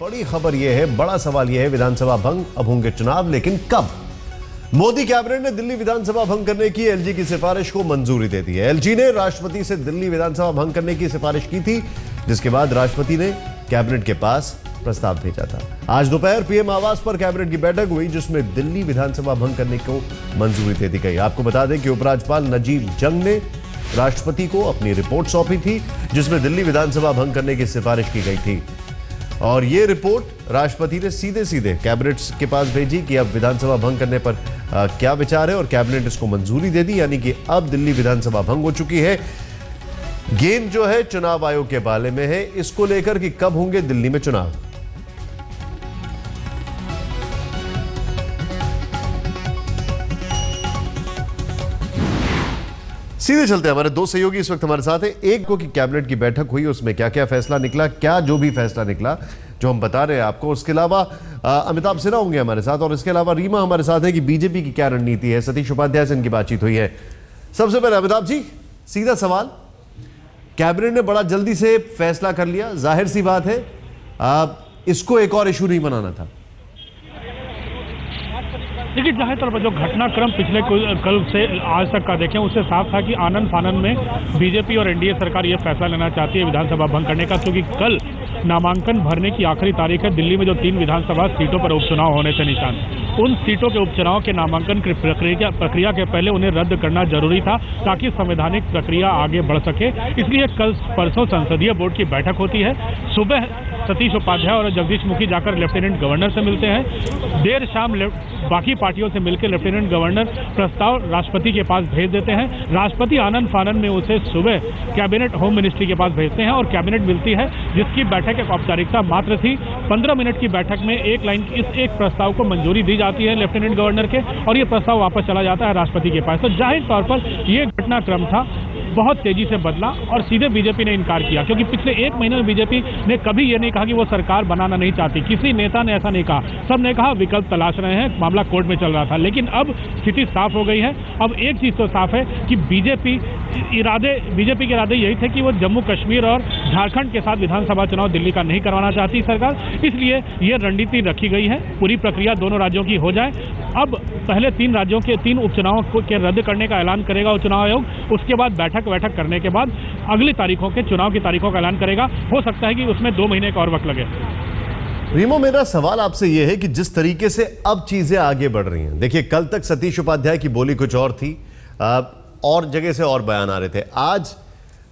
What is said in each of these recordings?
बड़ी खबर यह है, बड़ा सवाल यह है, विधानसभा भंग, अब होंगे चुनाव, लेकिन कब? मोदी कैबिनेट ने दिल्ली विधानसभा भंग करने की एलजी की सिफारिश को मंजूरी दे दी है। एलजी ने राष्ट्रपति से दिल्ली विधानसभा भंग करने की सिफारिश की थी, जिसके बाद राष्ट्रपति ने कैबिनेट के पास प्रस्ताव भेजा था। आज दोपहर पीएम आवास पर कैबिनेट की बैठक हुई, जिसमें दिल्ली विधानसभा भंग करने को मंजूरी दे दी गई। आपको बता दें कि उपराज्यपाल नजीब जंग ने राष्ट्रपति को अपनी रिपोर्ट सौंपी थी, जिसमें दिल्ली विधानसभा भंग करने की सिफारिश की गई थी। और यह रिपोर्ट राष्ट्रपति ने सीधे सीधे कैबिनेट के पास भेजी कि अब विधानसभा भंग करने पर क्या विचार है, और कैबिनेट इसको मंजूरी दे दी, यानी कि अब दिल्ली विधानसभा भंग हो चुकी है। गेंद जो है चुनाव आयोग के बाले में है, इसको लेकर कि कब होंगे दिल्ली में चुनाव। सीधे चलते हैं, हमारे दो सहयोगी इस वक्त हमारे साथ हैं। एक को कि कैबिनेट की बैठक हुई, उसमें क्या क्या फैसला निकला, क्या जो भी फैसला निकला जो हम बता रहे हैं आपको। उसके अलावा अमिताभ सिन्हा होंगे हमारे साथ, और इसके अलावा रीमा हमारे साथ है कि बीजेपी की क्या रणनीति है। सतीश उपाध्याय से इनकी बातचीत हुई है। सबसे पहले अमिताभ जी, सीधा सवाल, कैबिनेट ने बड़ा जल्दी से फैसला कर लिया, जाहिर सी बात है इसको एक और इशू नहीं बनाना था। देखिए, जाहिर तौर पर जो घटनाक्रम पिछले कल से आज तक का देखें, उससे साफ था कि आनन फानन में बीजेपी और एनडीए सरकार ये फैसला लेना चाहती है विधानसभा भंग करने का, क्योंकि कल नामांकन भरने की आखिरी तारीख है। दिल्ली में जो 3 विधानसभा सीटों पर उपचुनाव होने से निशान, उन सीटों के उपचुनाव के नामांकन की प्रक्रिया के पहले उन्हें रद्द करना जरूरी था, ताकि संवैधानिक प्रक्रिया आगे बढ़ सके। इसलिए कल परसों संसदीय बोर्ड की बैठक होती है। सुबह सतीश उपाध्याय और जगदीश मुखी जाकर लेफ्टिनेंट गवर्नर से मिलते हैं। देर शाम बाकी पार्टियों से मिलकर लेफ्टिनेंट गवर्नर प्रस्ताव राष्ट्रपति के पास भेज देते हैं। राष्ट्रपति आनंद फानन में उसे सुबह कैबिनेट होम मिनिस्ट्री के पास भेजते हैं और कैबिनेट मिलती है, जिसकी बैठक एक औपचारिकता मात्र थी। 15 मिनट की बैठक में एक लाइन इस एक प्रस्ताव को मंजूरी दी जाती है लेफ्टिनेंट गवर्नर के, और ये प्रस्ताव वापस चला जाता है राष्ट्रपति के पास। तो जाहिर तौर पर यह घटनाक्रम था, बहुत तेजी से बदला और सीधे बीजेपी ने इनकार किया, क्योंकि पिछले 1 महीने में बीजेपी ने कभी यह नहीं कहा कि वो सरकार बनाना नहीं चाहती। किसी नेता ने ऐसा नहीं कहा, सब ने कहा विकल्प तलाश रहे हैं, मामला कोर्ट में चल रहा था। लेकिन अब स्थिति साफ हो गई है। अब एक चीज तो साफ है कि बीजेपी के इरादे यही थे कि वो जम्मू कश्मीर और झारखंड के साथ विधानसभा चुनाव दिल्ली का नहीं करवाना चाहती सरकार, इसलिए यह रणनीति रखी गई है। पूरी प्रक्रिया दोनों राज्यों की हो जाए। अब पहले 3 राज्यों के 3 उपचुनावों के रद्द करने का ऐलान करेगा चुनाव आयोग, उसके बाद बैठक करने के बाद अगली तारीखों के चुनाव की तारीखों का ऐलान करेगा। हो सकता है कि उसमें 2 महीने का और वक्त लगे। रीमो, मेरा सवाल आपसे यह है कि जिस तरीके से अब चीजें आगे बढ़ रही हैं, देखिए कल तक सतीश उपाध्याय की बोली कुछ और थी, और जगह से और बयान आ रहे थे। आज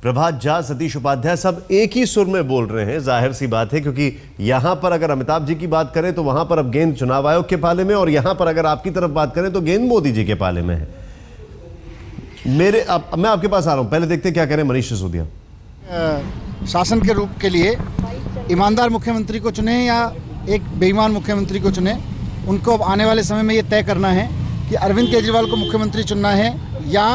प्रभात झा, सतीश उपाध्याय सब एक ही सुर में बोल रहे हैं। जाहिर सी बात है, क्योंकि यहां पर अगर अमिताभ जी की बात करें तो वहां पर अब गेंद चुनाव आयोग के पाले में, और यहां पर अगर आपकी तरफ बात करें तो गेंद मोदी जी के पाले में है। मैं आपके पास आ रहा हूं, पहले देखते हैं क्या करें मनीष सिसोदिया। शासन के रूप के लिए ईमानदार मुख्यमंत्री को चुने या एक बेईमान मुख्यमंत्री को चुने, उनको अब आने वाले समय में ये तय करना है कि अरविंद केजरीवाल को मुख्यमंत्री चुनना है या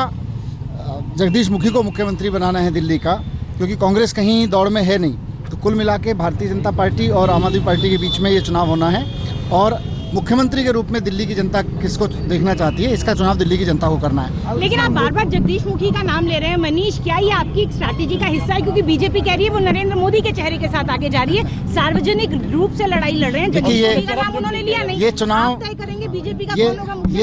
जगदीश मुखी को मुख्यमंत्री बनाना है दिल्ली का, क्योंकि कांग्रेस कहीं दौड़ में है नहीं। तो कुल मिला के भारतीय जनता पार्टी और आम आदमी पार्टी के बीच में ये चुनाव होना है, और मुख्यमंत्री के रूप में दिल्ली की जनता किसको देखना चाहती है, इसका चुनाव दिल्ली की जनता को करना है। लेकिन आप बार बार जगदीश मुखी का नाम ले रहे हैं मनीष, क्या ये आपकी स्ट्रैटेजी का हिस्सा है? क्योंकि बीजेपी कह रही है वो नरेंद्र मोदी के चेहरे के साथ आगे जा रही है, सार्वजनिक रूप से लड़ाई लड़ रहे हैं। जगदीश मुखी का नाम उन्होंने लिया नहीं। ये चुनाव तय करेंगे बीजेपी का कौन होगा मुख्यमंत्री।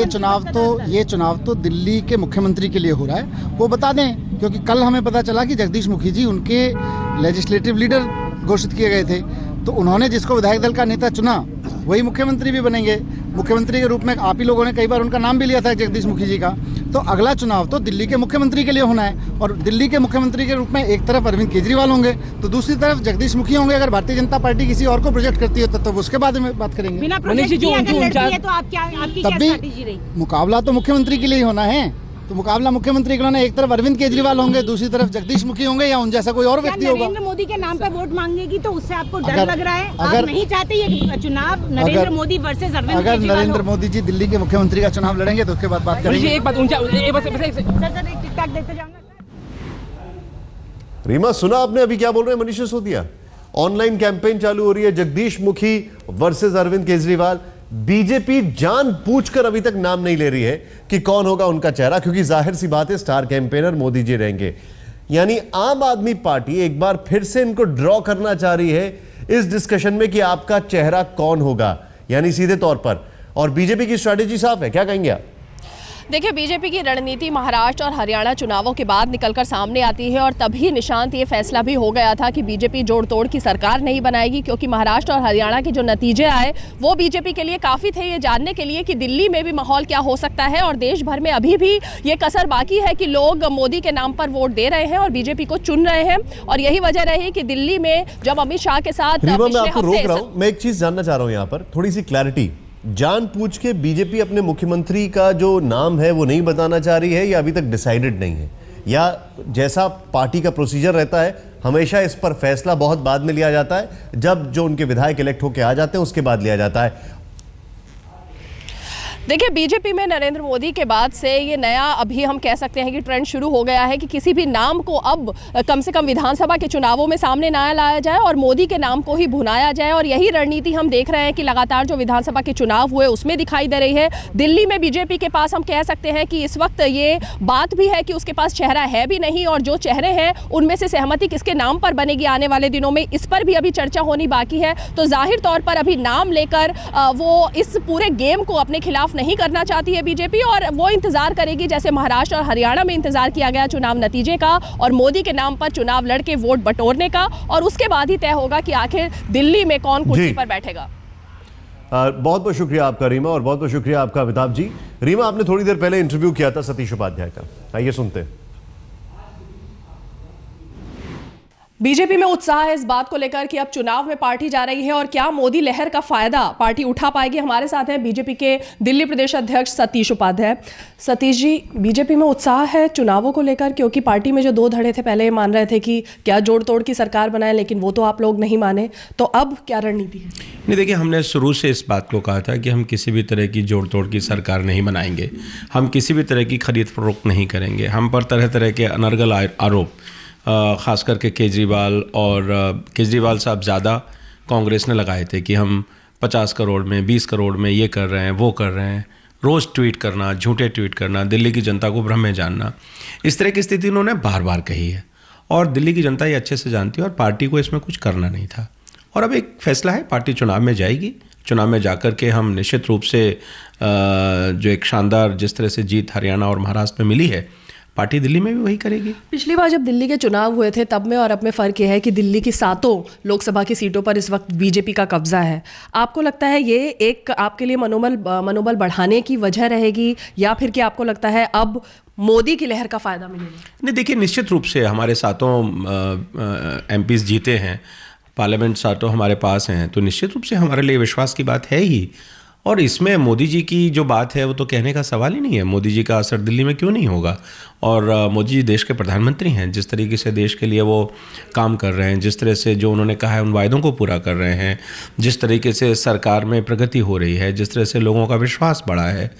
ये चुनाव तो दिल्ली के मुख्यमंत्री के लिए हो रहा है, वो बता दें, क्योंकि कल हमें पता चला कि जगदीश मुखी जी उनके लेजिस्लेटिव लीडर घोषित किए गए थे, तो उन्होंने जिसको विधायक दल का नेता चुना वही मुख्यमंत्री भी बनेंगे। मुख्यमंत्री के रूप में आप ही लोगों ने कई बार उनका नाम भी लिया था, जगदीश मुखी जी का। तो अगला चुनाव तो दिल्ली के मुख्यमंत्री के लिए होना है, और दिल्ली के मुख्यमंत्री के रूप में एक तरफ अरविंद केजरीवाल होंगे तो दूसरी तरफ जगदीश मुखी होंगे। अगर भारतीय जनता पार्टी किसी और को प्रोजेक्ट करती है तो उसके बाद में बात करेंगे। तब मुकाबला तो मुख्यमंत्री के लिए ही होना है। तो मुकाबला मुख्यमंत्री के लिए एक तरफ अरविंद केजरीवाल होंगे, दूसरी तरफ जगदीश मुखी होंगे, या उन जैसा कोई और व्यक्ति होगा। नरेंद्र मोदी के नाम पे वोट मांगेगी तो उससे आपको डर लग रहा है? आप नहीं चाहते ये चुनाव नरेंद्र मोदी वर्सेस अरविंद केजरीवाल? अगर नरेंद्र मोदी जी दिल्ली के मुख्यमंत्री का चुनाव लड़ेंगे तो उसके बाद बात करेंगे। एक बात देते जाना। रीमा, सुना आपने अभी क्या बोल रहे हैं मनीष सिसोदिया? ऑनलाइन कैंपेन चालू हो रही है, जगदीश मुखी वर्सेस अरविंद केजरीवाल। बीजेपी जानबूझकर अभी तक नाम नहीं ले रही है कि कौन होगा उनका चेहरा, क्योंकि जाहिर सी बात है स्टार कैंपेनर मोदी जी रहेंगे। यानी आम आदमी पार्टी एक बार फिर से इनको ड्रॉ करना चाह रही है इस डिस्कशन में कि आपका चेहरा कौन होगा, यानी सीधे तौर पर। और बीजेपी की स्ट्रैटेजी साफ है, क्या कहेंगे आप? देखिए, बीजेपी की रणनीति महाराष्ट्र और हरियाणा चुनावों के बाद निकलकर सामने आती है और तभी निशांत ये फैसला भी हो गया था कि बीजेपी जोड़ तोड़ की सरकार नहीं बनाएगी, क्योंकि महाराष्ट्र और हरियाणा के जो नतीजे आए वो बीजेपी के लिए काफ़ी थे ये जानने के लिए कि दिल्ली में भी माहौल क्या हो सकता है। और देश भर में अभी भी ये कसर बाकी है कि लोग मोदी के नाम पर वोट दे रहे हैं और बीजेपी को चुन रहे हैं। और यही वजह रही कि दिल्ली में जब अमित शाह के साथ मैं एक चीज जानना चाह रहा हूं, यहाँ पर थोड़ी सी क्लैरिटी। जानबूझ के बीजेपी अपने मुख्यमंत्री का जो नाम है वो नहीं बताना चाह रही है, या अभी तक डिसाइडेड नहीं है, या जैसा पार्टी का प्रोसीजर रहता है हमेशा इस पर फैसला बहुत बाद में लिया जाता है, जब जो उनके विधायक इलेक्ट होकर आ जाते हैं उसके बाद लिया जाता है? देखिए, बीजेपी में नरेंद्र मोदी के बाद से ये नया अभी हम कह सकते हैं कि ट्रेंड शुरू हो गया है कि किसी भी नाम को अब कम से कम विधानसभा के चुनावों में सामने ना लाया जाए और मोदी के नाम को ही भुनाया जाए। और यही रणनीति हम देख रहे हैं कि लगातार जो विधानसभा के चुनाव हुए उसमें दिखाई दे रही है। दिल्ली में बीजेपी के पास हम कह सकते हैं कि इस वक्त ये बात भी है कि उसके पास चेहरा है भी नहीं, और जो चेहरे हैं उनमें से सहमति किसके नाम पर बनेगी आने वाले दिनों में, इस पर भी अभी चर्चा होनी बाकी है। तो जाहिर तौर पर अभी नाम लेकर वो इस पूरे गेम को अपने खिलाफ नहीं करना चाहती है बीजेपी, और वो इंतजार करेगी जैसे महाराष्ट्र और हरियाणा में इंतजार किया गया चुनाव नतीजे का और मोदी के नाम पर चुनाव लड़के वोट बटोरने का, और उसके बाद ही तय होगा कि आखिर दिल्ली में कौन कुर्सी पर बैठेगा। बहुत बहुत शुक्रिया आपका रीमा, और बहुत बहुत शुक्रिया आपका अमिताभ जी। रीमा, आपने थोड़ी देर पहले इंटरव्यू किया था सतीश उपाध्याय का, आइए सुनते हैं। बीजेपी में उत्साह है इस बात को लेकर कि अब चुनाव में पार्टी जा रही है और क्या मोदी लहर का फायदा पार्टी उठा पाएगी। हमारे साथ हैं बीजेपी के दिल्ली प्रदेश अध्यक्ष सतीश उपाध्याय। सतीश जी, बीजेपी में उत्साह है चुनावों को लेकर, क्योंकि पार्टी में जो दो धड़े थे, पहले ये मान रहे थे कि क्या जोड़ तोड़ की सरकार बनाए, लेकिन वो तो आप लोग नहीं माने, तो अब क्या रणनीति है? नहीं, देखिए, हमने शुरू से इस बात को कहा था कि हम किसी भी तरह की जोड़ तोड़ की सरकार नहीं बनाएंगे, हम किसी भी तरह की खरीद फरोख्त नहीं करेंगे। हम पर तरह तरह के अनर्गल आरोप, ख़ास करके केजरीवाल और केजरीवाल साहब ज़्यादा कांग्रेस ने लगाए थे कि हम 50 करोड़ में 20 करोड़ में ये कर रहे हैं वो कर रहे हैं, रोज़ ट्वीट करना, झूठे ट्वीट करना, दिल्ली की जनता को भ्रम में जानना, इस तरह की स्थिति उन्होंने बार बार कही है और दिल्ली की जनता ये अच्छे से जानती है और पार्टी को इसमें कुछ करना नहीं था। और अब एक फैसला है, पार्टी चुनाव में जाएगी, चुनाव में जाकर के हम निश्चित रूप से जो एक शानदार जिस तरह से जीत हरियाणा और महाराष्ट्र में मिली है, पार्टी दिल्ली में भी वही करेगी। पिछली बार जब दिल्ली के चुनाव हुए थे तब में और अब में फ़र्क यह है कि दिल्ली की 7 लोकसभा की सीटों पर इस वक्त बीजेपी का कब्जा है। आपको लगता है ये एक आपके लिए मनोबल बढ़ाने की वजह रहेगी, या फिर कि आपको लगता है अब मोदी की लहर का फ़ायदा मिलेगा? नहीं, देखिए, निश्चित रूप से हमारे 7 MPs जीते हैं, पार्लियामेंट 7 हमारे पास हैं, तो निश्चित रूप से हमारे लिए विश्वास की बात है ही। और इसमें मोदी जी की जो बात है वो तो कहने का सवाल ही नहीं है। मोदी जी का असर दिल्ली में क्यों नहीं होगा? और मोदी जी देश के प्रधानमंत्री हैं, जिस तरीके से देश के लिए वो काम कर रहे हैं, जिस तरह से जो उन्होंने कहा है उन वायदों को पूरा कर रहे हैं, जिस तरीके से सरकार में प्रगति हो रही है, जिस तरह से लोगों का विश्वास बढ़ा है,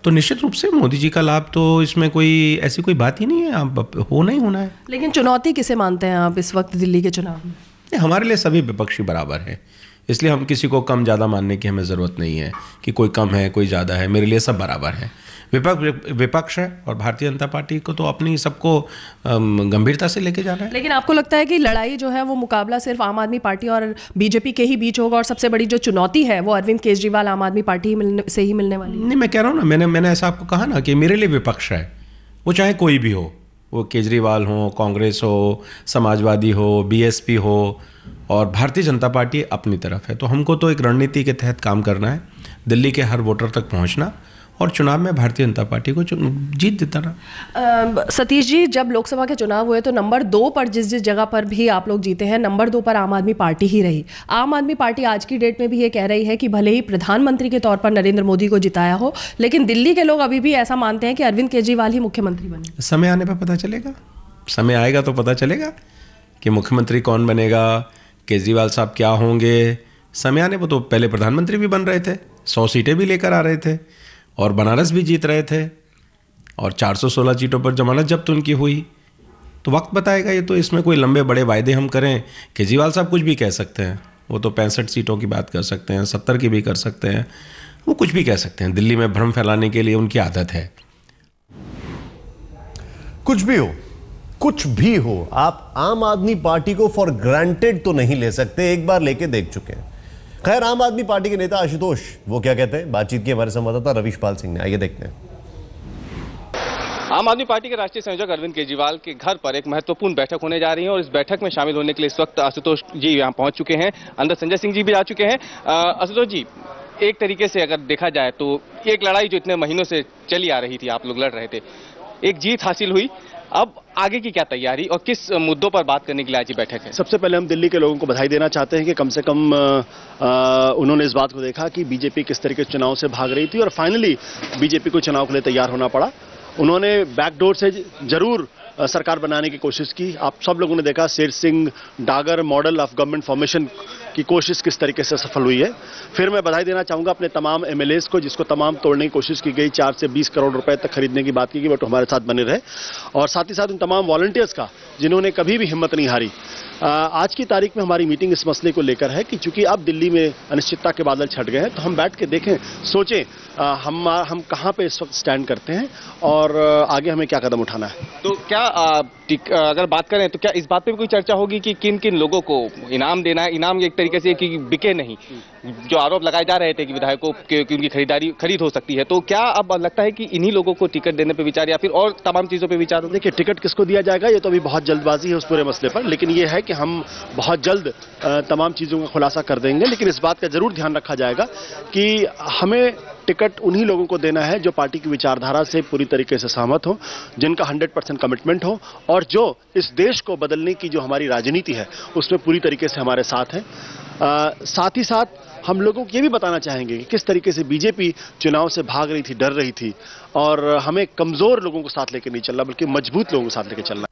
तो निश्चित रूप से मोदी जी का लाभ तो इसमें कोई ऐसी कोई बात ही नहीं है, अब होना ही होना है। लेकिन चुनौती किसे मानते हैं आप इस वक्त दिल्ली के चुनाव में? हमारे लिए सभी विपक्षी बराबर हैं, इसलिए हम किसी को कम ज़्यादा मानने की हमें ज़रूरत नहीं है कि कोई कम है कोई ज़्यादा है। मेरे लिए सब बराबर है। विपक्ष है और भारतीय जनता पार्टी को तो अपनी सबको गंभीरता से लेके जाना है। लेकिन आपको लगता है कि लड़ाई जो है वो मुकाबला सिर्फ आम आदमी पार्टी और बीजेपी के ही बीच होगा और सबसे बड़ी जो चुनौती है वो अरविंद केजरीवाल आम आदमी पार्टी से ही मिलने वाली? नहीं, मैं कह रहा हूँ ना, मैंने ऐसा आपको कहा ना कि मेरे लिए विपक्ष है, वो चाहे कोई भी हो, वो केजरीवाल हो, कांग्रेस हो, समाजवादी हो, BSP हो, और भारतीय जनता पार्टी अपनी तरफ है। तो हमको तो एक रणनीति के तहत काम करना है, दिल्ली के हर वोटर तक पहुंचना और चुनाव में भारतीय जनता पार्टी को जीत देना। सतीश जी, जब लोकसभा के चुनाव हुए तो नंबर 2 पर जिस जगह पर भी आप लोग जीते हैं, नंबर 2 पर आम आदमी पार्टी ही रही। आम आदमी पार्टी आज की डेट में भी ये कह रही है कि भले ही प्रधानमंत्री के तौर पर नरेंद्र मोदी को जिताया हो, लेकिन दिल्ली के लोग अभी भी ऐसा मानते हैं कि अरविंद केजरीवाल ही मुख्यमंत्री बने। समय आने पर पता चलेगा, समय आएगा तो पता चलेगा कि मुख्यमंत्री कौन बनेगा, केजरीवाल साहब क्या होंगे। समय आने पर तो पहले प्रधानमंत्री भी बन रहे थे, 100 सीटें भी लेकर आ रहे थे और बनारस भी जीत रहे थे और 416 सीटों पर जमानत जब्त उनकी हुई। तो वक्त बताएगा ये तो, इसमें कोई लंबे बड़े वायदे हम करें। केजरीवाल साहब कुछ भी कह सकते हैं, वो तो 65 सीटों की बात कर सकते हैं, 70 की भी कर सकते हैं, वो कुछ भी कह सकते हैं। दिल्ली में भ्रम फैलाने के लिए उनकी आदत है। कुछ भी हो, कुछ भी हो, आप आम आदमी पार्टी को फॉर ग्रांटेड तो नहीं ले सकते, एक बार लेके देख चुके हैं। खैर, आम आदमी पार्टी के नेता आशुतोष वो क्या कहते हैं, बातचीत की हमारे संवाददाता रवीश पाल सिंह ने, आइए देखते हैं। आम आदमी पार्टी के राष्ट्रीय संयोजक अरविंद केजरीवाल के घर पर एक महत्वपूर्ण बैठक होने जा रही है और इस बैठक में शामिल होने के लिए इस वक्त आशुतोष जी यहाँ पहुंच चुके हैं। अंदर संजय सिंह जी भी आ चुके हैं। आशुतोष जी, एक तरीके से अगर देखा जाए तो एक लड़ाई जो इतने महीनों से चली आ रही थी, आप लोग लड़ रहे थे, एक जीत हासिल हुई, अब आगे की क्या तैयारी और किस मुद्दों पर बात करने के लिए आज ये बैठक है? सबसे पहले हम दिल्ली के लोगों को बधाई देना चाहते हैं कि कम से कम उन्होंने इस बात को देखा कि बीजेपी किस तरीके से चुनाव से भाग रही थी और फाइनली बीजेपी को चुनाव के लिए तैयार होना पड़ा। उन्होंने बैकडोर से जरूर सरकार बनाने की कोशिश की। आप सब लोगों ने देखा Sher Singh Dagar model of government formation की कोशिश किस तरीके से सफल हुई है। फिर मैं बधाई देना चाहूंगा अपने तमाम एमएलएस को, जिसको तमाम तोड़ने की कोशिश की गई, 4 से 20 करोड़ रुपए तक खरीदने की बात की गई, बट हमारे साथ बने रहे। और साथ ही साथ उन तमाम वॉलंटियर्स का जिन्होंने कभी भी हिम्मत नहीं हारी। आज की तारीख में हमारी मीटिंग इस मसले को लेकर है कि चूंकि अब दिल्ली में अनिश्चितता के बादल छट गए हैं, तो हम बैठ के देखें, सोचें हम कहां पे इस वक्त स्टैंड करते हैं और आगे हमें क्या कदम उठाना है। तो क्या अगर बात करें तो क्या इस बात पे भी कोई चर्चा होगी कि किन किन लोगों को इनाम देना है? इनाम एक तरीके से कि बिके नहीं, जो आरोप लगाए जा रहे थे कि विधायकों की उनकी खरीद हो सकती है, तो क्या अब लगता है कि इन्हीं लोगों को टिकट देने पे विचार या फिर और तमाम चीजों पे विचार? देखिए, टिकट किसको दिया जाएगा ये तो अभी बहुत जल्दबाजी है उस पूरे मसले पर, लेकिन ये है कि हम बहुत जल्द तमाम चीजों का खुलासा कर देंगे। लेकिन इस बात का जरूर ध्यान रखा जाएगा कि हमें टिकट उन्हीं लोगों को देना है जो पार्टी की विचारधारा से पूरी तरीके से सहमत हो, जिनका 100% कमिटमेंट हो और जो इस देश को बदलने की जो हमारी राजनीति है उसमें पूरी तरीके से हमारे साथ है। साथ ही साथ हम लोगों को ये भी बताना चाहेंगे कि किस तरीके से बीजेपी चुनाव से भाग रही थी, डर रही थी, और हमें कमजोर लोगों को साथ लेकर नहीं चलना बल्कि मजबूत लोगों को साथ लेकर चलना।